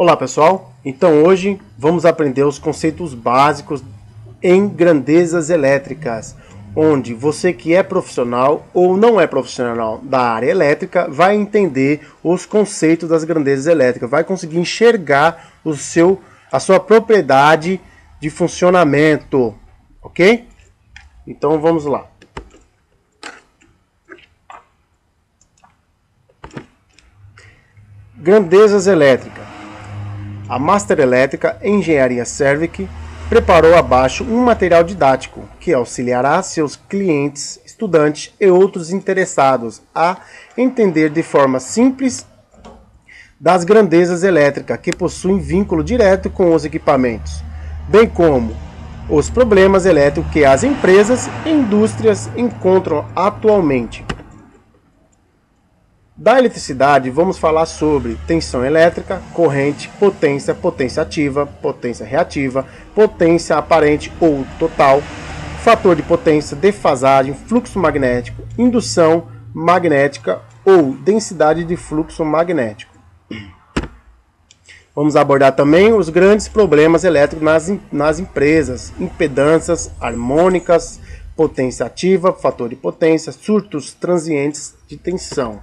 Olá pessoal, então hoje vamos aprender os conceitos básicos em grandezas elétricas, onde você que é profissional ou não é profissional da área elétrica vai entender os conceitos das grandezas elétricas, vai conseguir enxergar a sua propriedade de funcionamento, ok? Então vamos lá. Grandezas elétricas. A Master Elétrica Engenharia Servic preparou abaixo um material didático que auxiliará seus clientes, estudantes e outros interessados a entender de forma simples das grandezas elétricas que possuem vínculo direto com os equipamentos, bem como os problemas elétricos que as empresas e indústrias encontram atualmente. Da eletricidade, vamos falar sobre tensão elétrica, corrente, potência, potência ativa, potência reativa, potência aparente ou total, fator de potência, defasagem, fluxo magnético, indução magnética ou densidade de fluxo magnético. Vamos abordar também os grandes problemas elétricos nas empresas, impedâncias harmônicas, potência ativa, fator de potência, surtos transientes de tensão.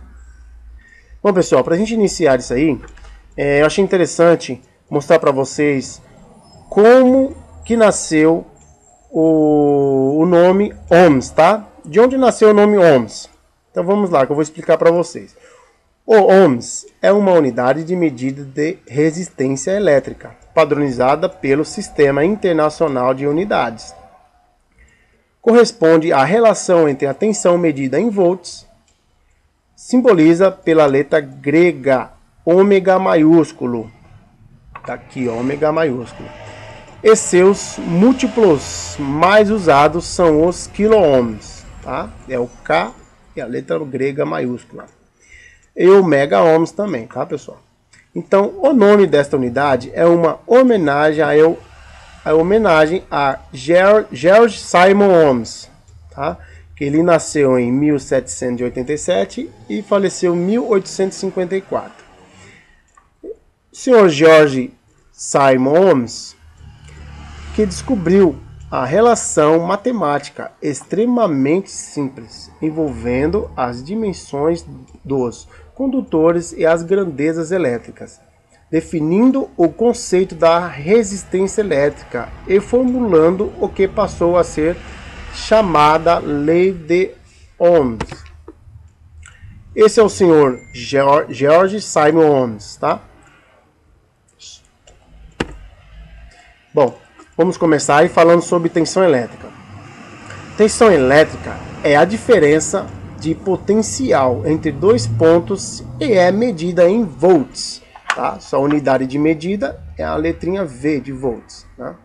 Bom pessoal, para a gente iniciar isso aí, eu achei interessante mostrar para vocês como que nasceu o nome ohms, tá? De onde nasceu o nome ohms? Então vamos lá, que eu vou explicar para vocês. O ohms é uma unidade de medida de resistência elétrica, padronizada pelo Sistema Internacional de Unidades. Corresponde à relação entre a tensão medida em volts, simboliza pela letra grega ômega maiúsculo, tá aqui ômega maiúsculo, e seus múltiplos mais usados são os quilo-ohms, tá? É o K e a letra grega maiúscula, e o mega-ohms também, tá pessoal? Então o nome desta unidade é uma homenagem a George Simon Ohms, tá? Que ele nasceu em 1787 e faleceu em 1854. O senhor George Simon Ohms, que descobriu a relação matemática extremamente simples, envolvendo as dimensões dos condutores e as grandezas elétricas, definindo o conceito da resistência elétrica e formulando o que passou a ser chamada Lei de Ohms. Esse é o senhor George Simon Ohms, tá? Bom, vamos começar aí falando sobre tensão elétrica. Tensão elétrica é a diferença de potencial entre dois pontos e é medida em volts, tá? Sua unidade de medida é a letrinha V de volts, tá?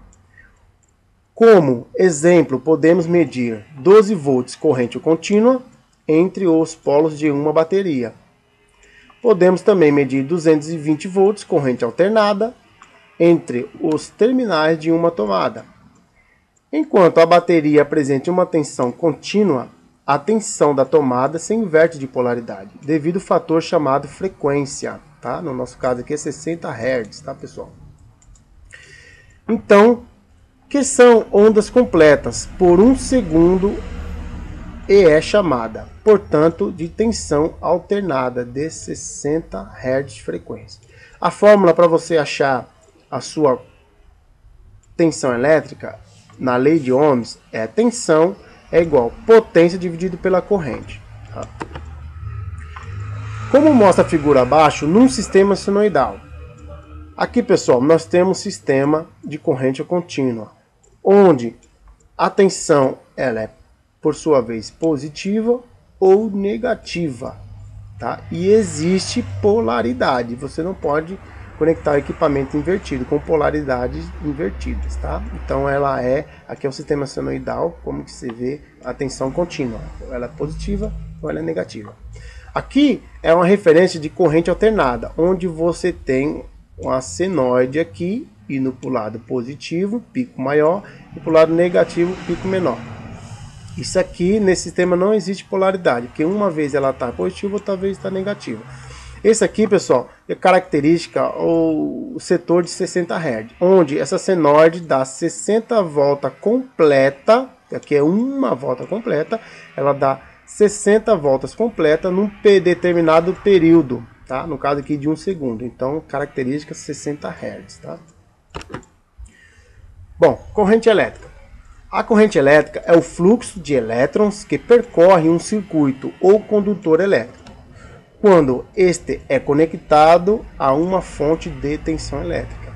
Como exemplo, podemos medir 12 volts corrente contínua entre os polos de uma bateria. Podemos também medir 220 volts corrente alternada entre os terminais de uma tomada. Enquanto a bateria apresenta uma tensão contínua, a tensão da tomada se inverte de polaridade, devido ao fator chamado frequência, tá? No nosso caso aqui é 60 Hz, tá pessoal? Então, que são ondas completas por um segundo e é chamada, portanto, de tensão alternada de 60 Hz de frequência. A fórmula para você achar a sua tensão elétrica na lei de Ohms é tensão é igual potência dividido pela corrente. Tá? Como mostra a figura abaixo, num sistema senoidal. Aqui, pessoal, nós temos um sistema de corrente contínua, onde a tensão ela é, por sua vez, positiva ou negativa, tá? E existe polaridade. Você não pode conectar o equipamento invertido com polaridades invertidas, tá? Então ela aqui é o sistema senoidal, como que você vê a tensão contínua. Ela é positiva ou ela é negativa. Aqui é uma referência de corrente alternada, onde você tem uma senoide aqui, indo para o lado positivo, pico maior, e para o lado negativo, pico menor. Isso aqui, nesse sistema, não existe polaridade, porque uma vez ela está positiva, outra vez está negativa. Esse aqui, pessoal, é característica o setor de 60 Hz, onde essa senoide dá 60 voltas completa, aqui é uma volta completa, ela dá 60 voltas completa num determinado período, tá? No caso aqui de 1 segundo. Então, característica 60 Hz, tá? Bom, corrente elétrica. A corrente elétrica é o fluxo de elétrons que percorre um circuito ou condutor elétrico, quando este é conectado a uma fonte de tensão elétrica.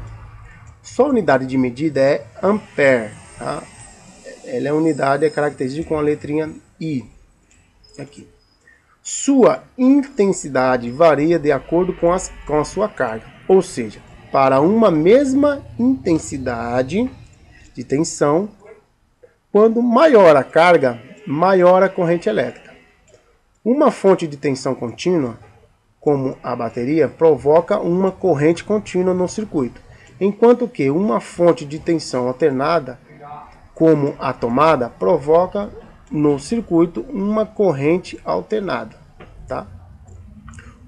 Sua unidade de medida é ampere, tá? Ela é unidade, é característica com a letrinha I. Aqui. Sua intensidade varia de acordo com a sua carga, ou seja, para uma mesma intensidade de tensão, quando maior a carga, maior a corrente elétrica. Uma fonte de tensão contínua, como a bateria, provoca uma corrente contínua no circuito, enquanto que uma fonte de tensão alternada, como a tomada, provoca no circuito uma corrente alternada, tá?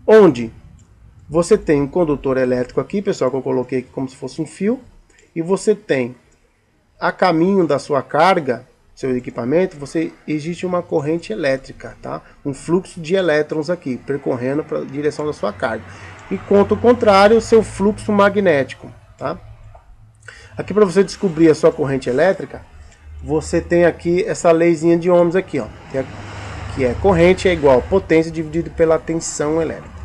Onde você tem um condutor elétrico aqui, pessoal, que eu coloquei como se fosse um fio, e você tem a caminho da sua carga, seu equipamento, existe uma corrente elétrica, tá? Um fluxo de elétrons aqui, percorrendo para a direção da sua carga. E quanto ao contrário, seu fluxo magnético, tá? Aqui para você descobrir a sua corrente elétrica, você tem aqui essa leizinha de ohms aqui, ó, que é corrente é igual a potência dividido pela tensão elétrica.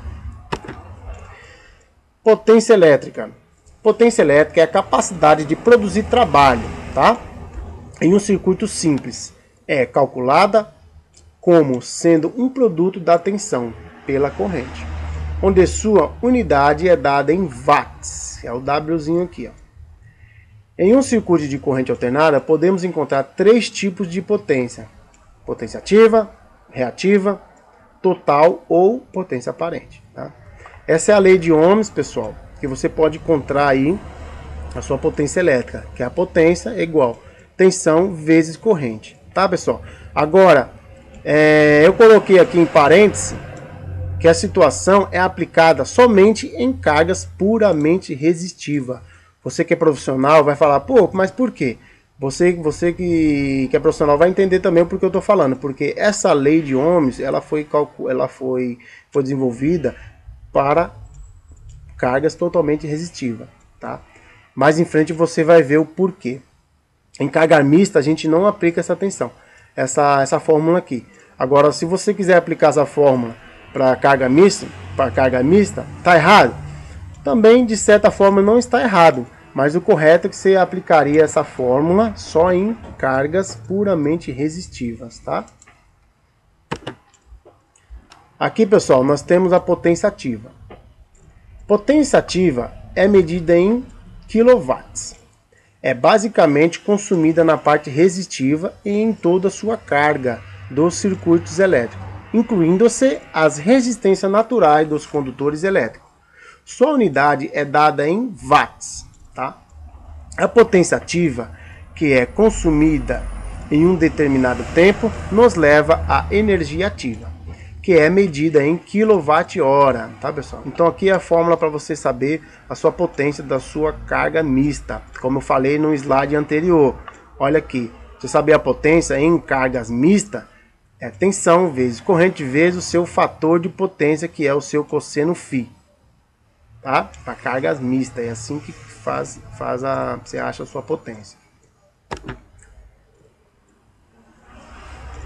Potência elétrica. Potência elétrica é a capacidade de produzir trabalho, tá? Em um circuito simples. É calculada como sendo um produto da tensão pela corrente, onde sua unidade é dada em watts. É o Wzinho aqui, ó. Em um circuito de corrente alternada, podemos encontrar 3 tipos de potência: potência ativa, reativa, total ou potência aparente, tá? Essa é a lei de Ohms, pessoal, que você pode encontrar aí a sua potência elétrica, que é a potência é igual tensão vezes corrente, tá, pessoal? Agora, eu coloquei aqui em parênteses que a situação é aplicada somente em cargas puramente resistivas. Você que é profissional vai falar, pô, mas por quê? Você que é profissional vai entender também o porquê eu estou falando. Porque essa lei de Ohms, ela foi desenvolvida para cargas totalmente resistivas, tá? Mais em frente você vai ver o porquê. Em carga mista a gente não aplica essa tensão, essa fórmula aqui. Agora, se você quiser aplicar essa fórmula para carga mista, tá errado? Também, de certa forma, não está errado, mas o correto é que você aplicaria essa fórmula só em cargas puramente resistivas, tá? Aqui, pessoal, nós temos a potência ativa. Potência ativa é medida em quilowatts. É basicamente consumida na parte resistiva e em toda a sua carga dos circuitos elétricos, incluindo-se as resistências naturais dos condutores elétricos. Sua unidade é dada em watts, tá? A potência ativa, que é consumida em um determinado tempo, nos leva à energia ativa, que é medida em quilowatt-hora, tá, pessoal? Então aqui é a fórmula para você saber a sua potência da sua carga mista, como eu falei no slide anterior. Olha aqui, você saber a potência em cargas mistas é tensão vezes corrente vezes o seu fator de potência, que é o seu cosseno φ. Tá? Para cargas mistas, é assim que você acha a sua potência.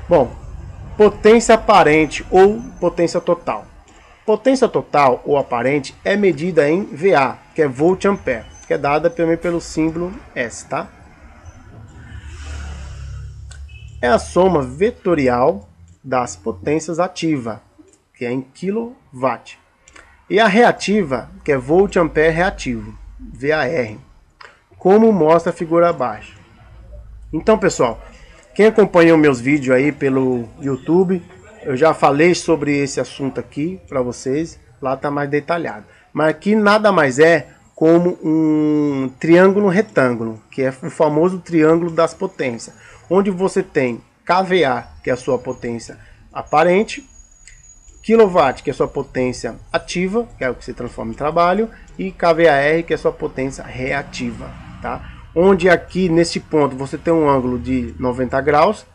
Bom, potência aparente ou potência total. Potência total ou aparente é medida em VA, que é volt-ampere, que é dada também pelo símbolo S, tá? É a soma vetorial das potências ativa, que é em kW. E a reativa, que é volt-ampere reativo, VAR, como mostra a figura abaixo. Então, pessoal, quem acompanhou meus vídeos aí pelo YouTube, eu já falei sobre esse assunto aqui para vocês, lá está mais detalhado. Mas aqui nada mais é como um triângulo retângulo, que é o famoso triângulo das potências, onde você tem kVA, que é a sua potência aparente, kW, que é a sua potência ativa, que é o que você transforma em trabalho, e kVAR, que é a sua potência reativa, tá? Onde aqui nesse ponto você tem um ângulo de 90 graus,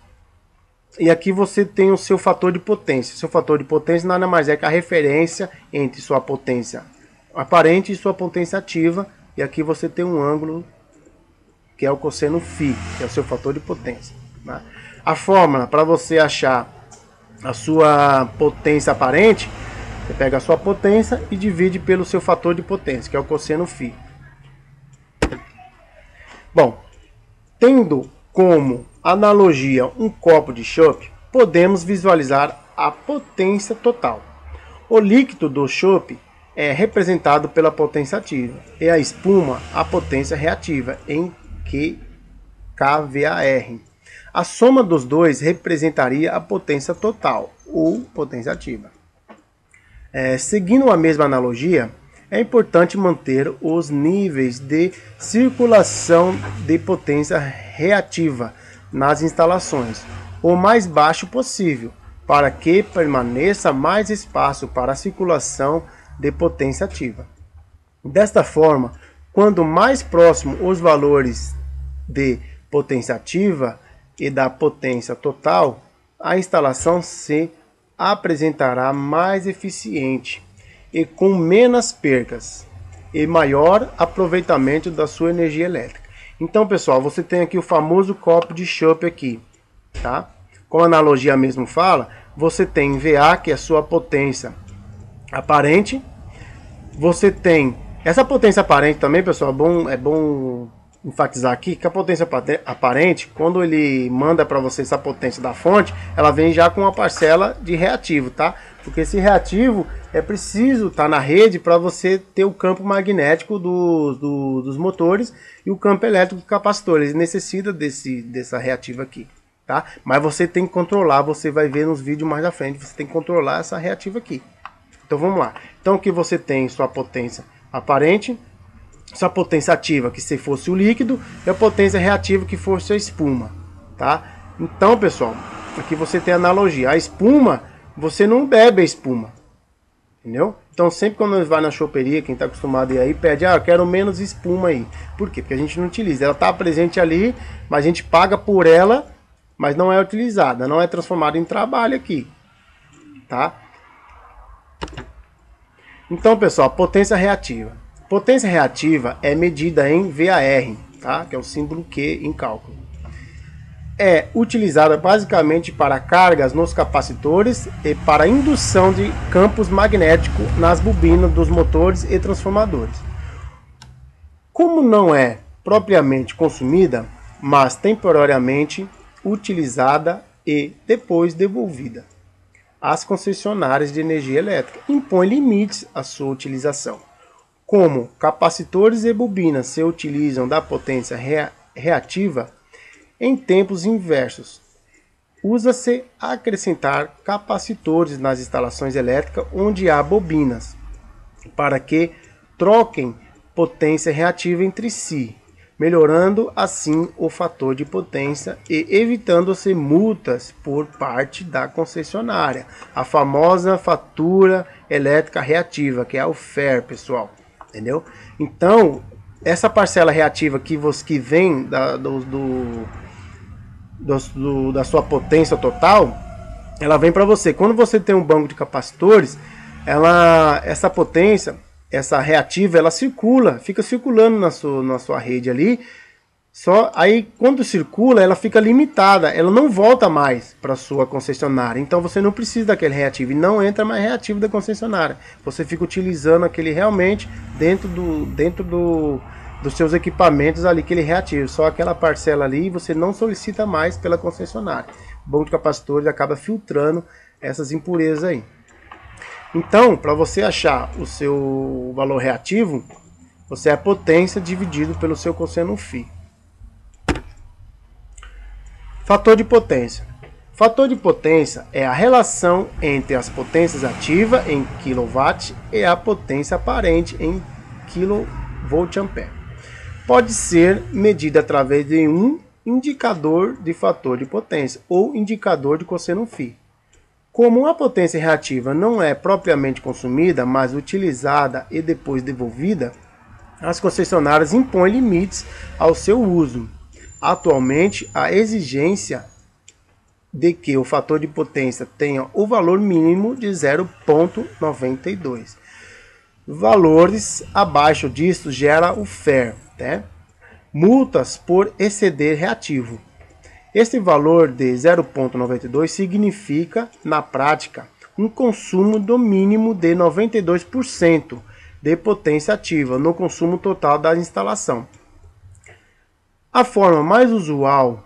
e aqui você tem o seu fator de potência. Seu fator de potência nada mais é que a referência entre sua potência aparente e sua potência ativa, e aqui você tem um ângulo que é o cosseno φ, que é o seu fator de potência, tá? A fórmula para você achar a sua potência aparente, você pega a sua potência e divide pelo seu fator de potência, que é o cosseno φ. Bom, tendo como analogia um copo de chopp, podemos visualizar a potência total. O líquido do chopp é representado pela potência ativa e a espuma a potência reativa em kVAR. A soma dos dois representaria a potência total ou potência ativa. Seguindo a mesma analogia, é importante manter os níveis de circulação de potência reativa nas instalações o mais baixo possível, para que permaneça mais espaço para a circulação de potência ativa. Desta forma, quando mais próximo os valores de potência ativa e da potência total, a instalação se apresentará mais eficiente e com menos percas e maior aproveitamento da sua energia elétrica. Então, pessoal, você tem aqui o famoso copo de chopp aqui, tá? Como a analogia mesmo fala, você tem VA, que é a sua potência aparente. Você tem essa potência aparente também, pessoal, é bom enfatizar aqui que a potência aparente, quando ele manda para você essa potência da fonte, ela vem já com uma parcela de reativo, tá? Porque esse reativo é preciso estar na rede para você ter o campo magnético dos motores e o campo elétrico do capacitor. Ele necessita dessa reativa aqui, tá? Mas você tem que controlar, você vai ver nos vídeos mais à frente, você tem que controlar essa reativa aqui. Então vamos lá. Então aqui você tem sua potência aparente, sua potência ativa, que se fosse o líquido, e a potência reativa, que fosse a espuma, tá? Então, pessoal, aqui você tem a analogia. A espuma, você não bebe a espuma, entendeu? Então sempre quando nós vai na choperia, quem está acostumado a ir aí, pede, eu quero menos espuma aí. Por quê? Porque a gente não utiliza. Ela está presente ali, mas a gente paga por ela, mas não é utilizada, não é transformada em trabalho aqui, tá? Então, pessoal, potência reativa. Potência reativa é medida em VAR, tá? Que é o símbolo Q em cálculo. É utilizada basicamente para cargas nos capacitores e para indução de campos magnéticos nas bobinas dos motores e transformadores. Como não é propriamente consumida, mas temporariamente utilizada e depois devolvida, as concessionárias de energia elétrica impõem limites à sua utilização. Como capacitores e bobinas se utilizam da potência reativa, em tempos inversos, usa-se acrescentar capacitores nas instalações elétricas onde há bobinas, para que troquem potência reativa entre si, melhorando assim o fator de potência e evitando-se multas por parte da concessionária. A famosa fatura elétrica reativa, que é o FER, pessoal. Entendeu? Então, essa parcela reativa que vem da sua potência total, ela vem para você. Quando você tem um banco de capacitores, essa potência, essa reativa, ela circula, fica circulando na sua rede ali. Só aí quando circula, ela fica limitada, ela não volta mais para sua concessionária. Então você não precisa daquele reativo e não entra mais reativo da concessionária. Você fica utilizando aquele realmente dentro dos seus equipamentos ali, aquele reativo. Só aquela parcela ali você não solicita mais pela concessionária. O banco de capacitores acaba filtrando essas impurezas aí. Então, para você achar o seu valor reativo, você é a potência dividido pelo seu cosseno φ. Fator de potência. Fator de potência é a relação entre as potências ativas em kW e a potência aparente em kVA. Pode ser medida através de um indicador de fator de potência ou indicador de cosseno φ. Como a potência reativa não é propriamente consumida, mas utilizada e depois devolvida, as concessionárias impõem limites ao seu uso. Atualmente, a exigência de que o fator de potência tenha o valor mínimo de 0,92. Valores abaixo disso gera o FAIR, né? Multas por exceder reativo. Este valor de 0,92 significa, na prática, um consumo do mínimo de 92% de potência ativa no consumo total da instalação. A forma mais usual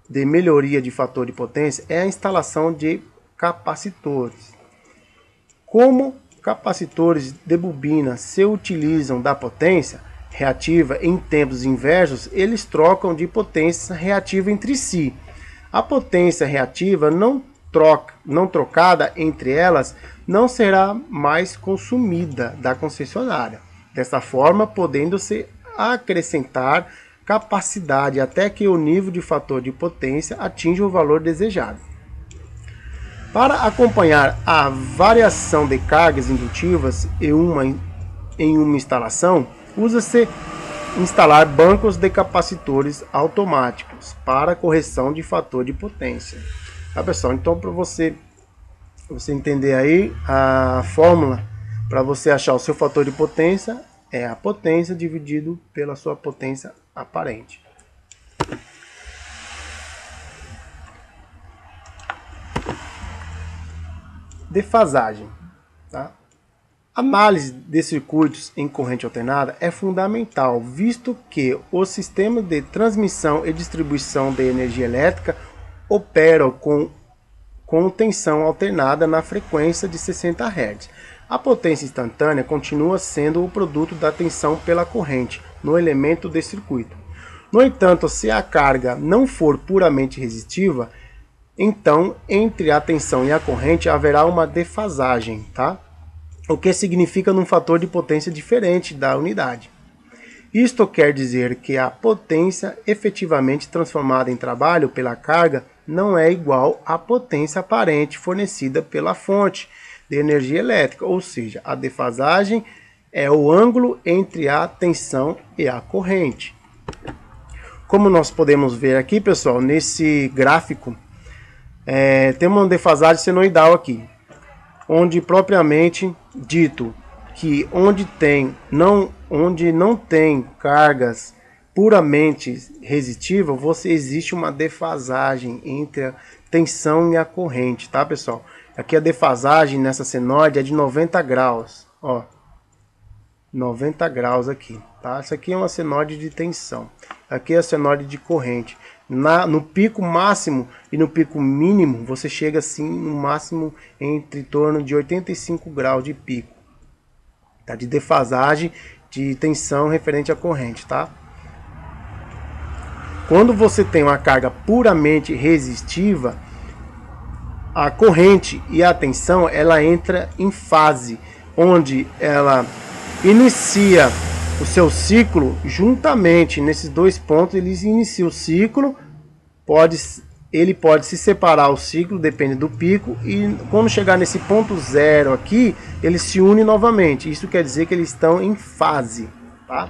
de melhoria de fator de potência é a instalação de capacitores. Como capacitores de bobina se utilizam da potência reativa em tempos inversos, eles trocam de potência reativa entre si. A potência reativa não trocada entre elas não será mais consumida da concessionária. Dessa forma, podendo-se acrescentar capacidade até que o nível de fator de potência atinja o valor desejado. Para acompanhar a variação de cargas indutivas em uma instalação, usa-se instalar bancos de capacitores automáticos para correção de fator de potência. Tá, pessoal? Então, para você entender aí, a fórmula para você achar o seu fator de potência é a potência dividido pela sua potência aparente. Defasagem. Tá? Análise de circuitos em corrente alternada é fundamental, visto que os sistemas de transmissão e distribuição de energia elétrica operam com tensão alternada na frequência de 60 Hz. A potência instantânea continua sendo o produto da tensão pela corrente no elemento de circuito. No entanto, se a carga não for puramente resistiva, então entre a tensão e a corrente haverá uma defasagem, tá? O que significa um fator de potência diferente da unidade. Isto quer dizer que a potência efetivamente transformada em trabalho pela carga não é igual à potência aparente fornecida pela fonte de energia elétrica, ou seja, a defasagem é o ângulo entre a tensão e a corrente. Como nós podemos ver aqui, pessoal, nesse gráfico, tem uma defasagem senoidal aqui, onde propriamente dito que onde não tem cargas puramente resistivas, existe uma defasagem entre a tensão e a corrente, tá, pessoal? Aqui a defasagem nessa senoide é de 90 graus, ó, 90 graus aqui, tá? Isso aqui é uma senoide de tensão, aqui é a senoide de corrente. No pico máximo e no pico mínimo, você chega assim no máximo entre torno de 85 graus de pico, tá? De defasagem de tensão referente à corrente, tá? Quando você tem uma carga puramente resistiva, a corrente e a tensão ela entra em fase, onde ela inicia o seu ciclo juntamente nesses dois pontos. Ele inicia o ciclo, ele pode se separar o ciclo, depende do pico, e quando chegar nesse ponto zero aqui, eles se unem novamente. Isso quer dizer que eles estão em fase, tá?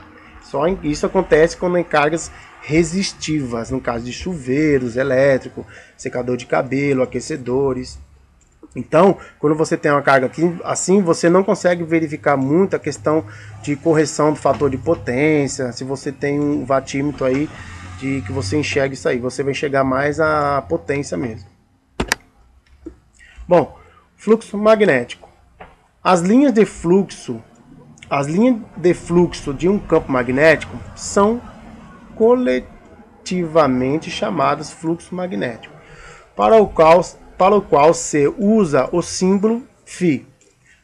Isso acontece quando em cargas resistivas, no caso de chuveiros elétricos, secador de cabelo, aquecedores. Então, quando você tem uma carga aqui, assim, você não consegue verificar muito a questão de correção do fator de potência. Se você tem um watímetro aí de que você enxerga isso aí, você vai enxergar mais a potência mesmo. Bom, fluxo magnético. As linhas de fluxo de um campo magnético são coletivamente chamadas fluxo magnético, para o qual se usa o símbolo φ.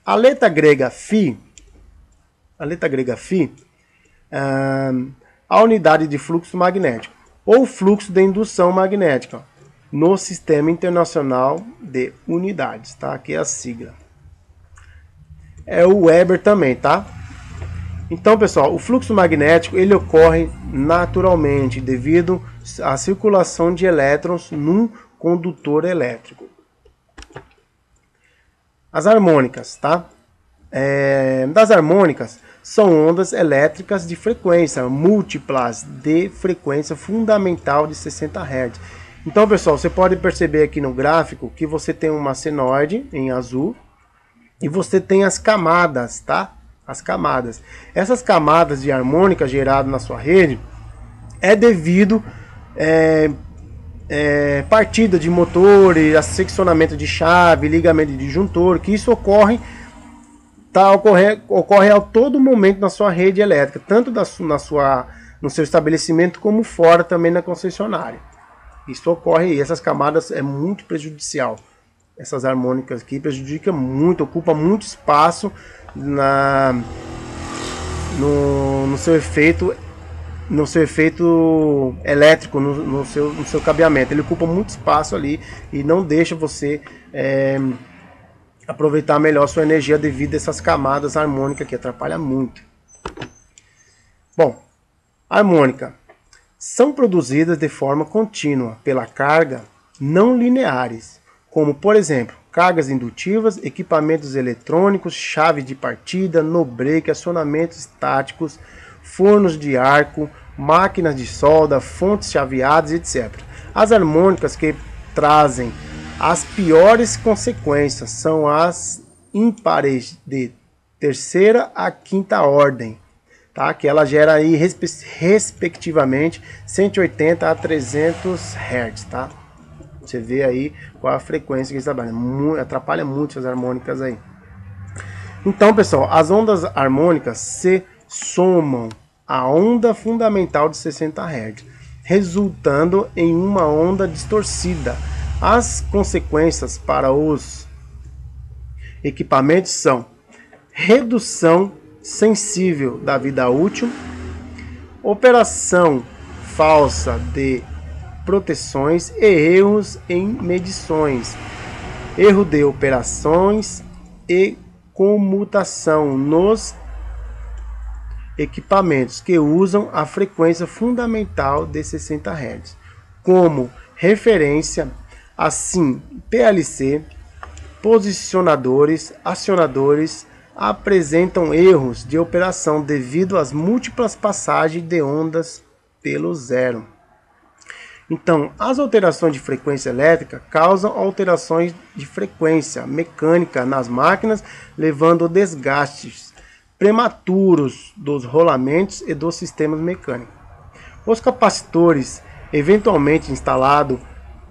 A letra grega φ, a unidade de fluxo magnético, ou fluxo de indução magnética, no Sistema Internacional de Unidades, tá? Aqui é a sigla. É o Weber também, tá? Então, pessoal, o fluxo magnético ele ocorre naturalmente devido à circulação de elétrons num condutor elétrico. As harmônicas, tá? Das harmônicas são ondas elétricas de frequência múltiplas de frequência fundamental de 60 Hz. Então, pessoal, você pode perceber aqui no gráfico que você tem uma senoide em azul e você tem as camadas, tá? As camadas. Essas camadas de harmônica geradas na sua rede é devido partida de motores, seccionamento de chave, ligamento de disjuntor, que isso ocorre a todo momento na sua rede elétrica, tanto no seu estabelecimento como fora também na concessionária. Isso ocorre e essas camadas é muito prejudicial. Essas harmônicas aqui prejudicam muito, ocupa muito espaço no seu efeito elétrico, no seu cabeamento. Ele ocupa muito espaço ali e não deixa você aproveitar melhor sua energia devido a essas camadas harmônicas que atrapalham muito. Bom, harmônica são produzidas de forma contínua pela carga não lineares, como por exemplo, cargas indutivas, equipamentos eletrônicos, chave de partida, no break, acionamentos estáticos, fornos de arco, máquinas de solda, fontes chaveadas, etc. As harmônicas que trazem as piores consequências são as ímpares de terceira a quinta ordem, tá? Que ela gera aí respectivamente 180 a 300 Hz, tá? Você vê aí qual a frequência que eles trabalham. Atrapalha muito as harmônicas aí. Então, pessoal, as ondas harmônicas se somam à onda fundamental de 60 Hz, resultando em uma onda distorcida. As consequências para os equipamentos são redução sensível da vida útil, operação falsa de proteções e erros em medições, erro de operações e comutação nos equipamentos que usam a frequência fundamental de 60 Hz. Como referência, assim, PLC, posicionadores, acionadores apresentam erros de operação devido às múltiplas passagens de ondas pelo zero. Então, as alterações de frequência elétrica causam alterações de frequência mecânica nas máquinas, levando a desgastes prematuros dos rolamentos e dos sistemas mecânicos. Os capacitores, eventualmente instalados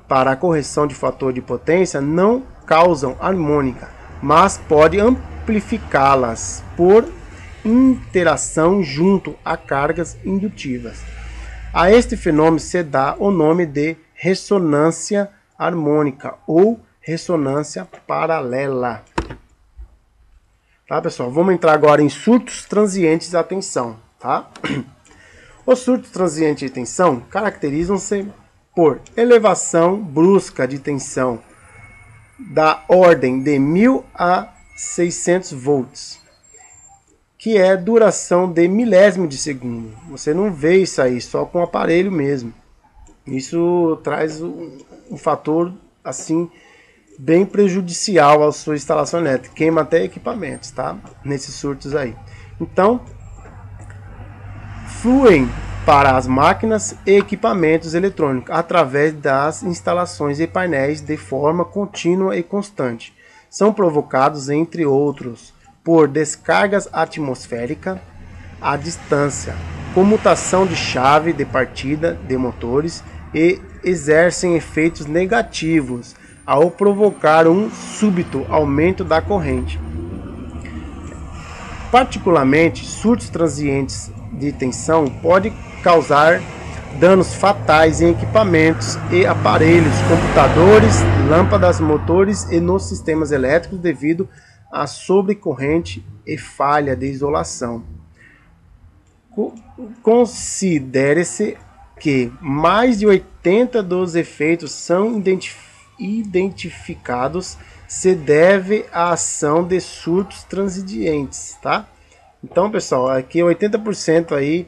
para a correção de fator de potência, não causam harmônica, mas pode amplificá-las por interação junto a cargas indutivas. A este fenômeno se dá o nome de ressonância harmônica ou ressonância paralela. Tá, pessoal? Vamos entrar agora em surtos transientes de tensão, tá? Os surtos transientes de tensão caracterizam-se por elevação brusca de tensão da ordem de 1000 a 600 volts, que é duração de milésimo de segundo. Você não vê isso aí, só com o aparelho mesmo. Isso traz um fator assim bem prejudicial à sua instalação elétrica, queima até equipamentos, tá? Nesses surtos aí. Então, fluem para as máquinas e equipamentos eletrônicos através das instalações e painéis de forma contínua e constante. São provocados, entre outros, por descargas atmosféricas à distância, comutação de chave de partida de motores e exercem efeitos negativos ao provocar um súbito aumento da corrente. Particularmente, surtos transientes de tensão podem causar danos fatais em equipamentos e aparelhos, computadores, lâmpadas, motores e nos sistemas elétricos devido a sobrecorrente e falha de isolação. Considere-se que mais de 80% dos efeitos são identificados se deve à ação de surtos transientes, tá? Então, pessoal, aqui 80% aí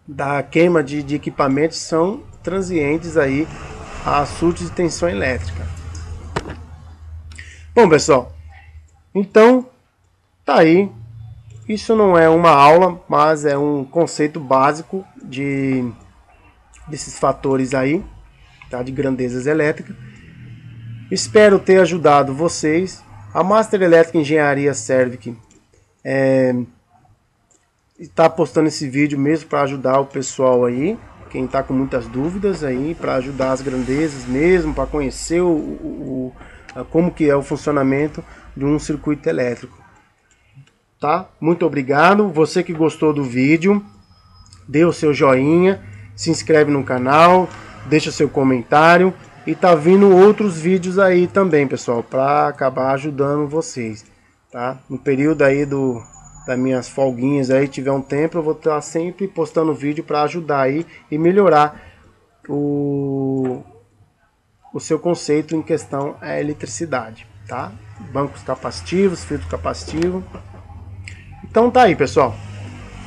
da queima de equipamentos são transientes aí a surtos de tensão elétrica. Bom, pessoal, Então, tá aí. Isso não é uma aula, mas é um conceito básico desses fatores aí, tá? De grandezas elétricas. Espero ter ajudado vocês. A Master Elétrica Engenharia Servic está postando esse vídeo mesmo para ajudar o pessoal aí, quem está com muitas dúvidas aí, para ajudar as grandezas mesmo, para conhecer como que é o funcionamento de um circuito elétrico. Tá? Muito obrigado. Você que gostou do vídeo, dê o seu joinha, se inscreve no canal, deixa seu comentário e tá vindo outros vídeos aí também, pessoal, para acabar ajudando vocês, tá? No período aí das minhas folguinhas aí, tiver um tempo, eu vou estar sempre postando vídeo para ajudar aí e melhorar o seu conceito em questão à eletricidade, tá? Bancos capacitivos, filtro capacitivo. Então tá aí, pessoal.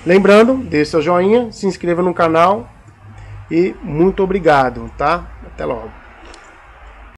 Lembrando, deixe seu joinha, se inscreva no canal e muito obrigado, tá? Até logo.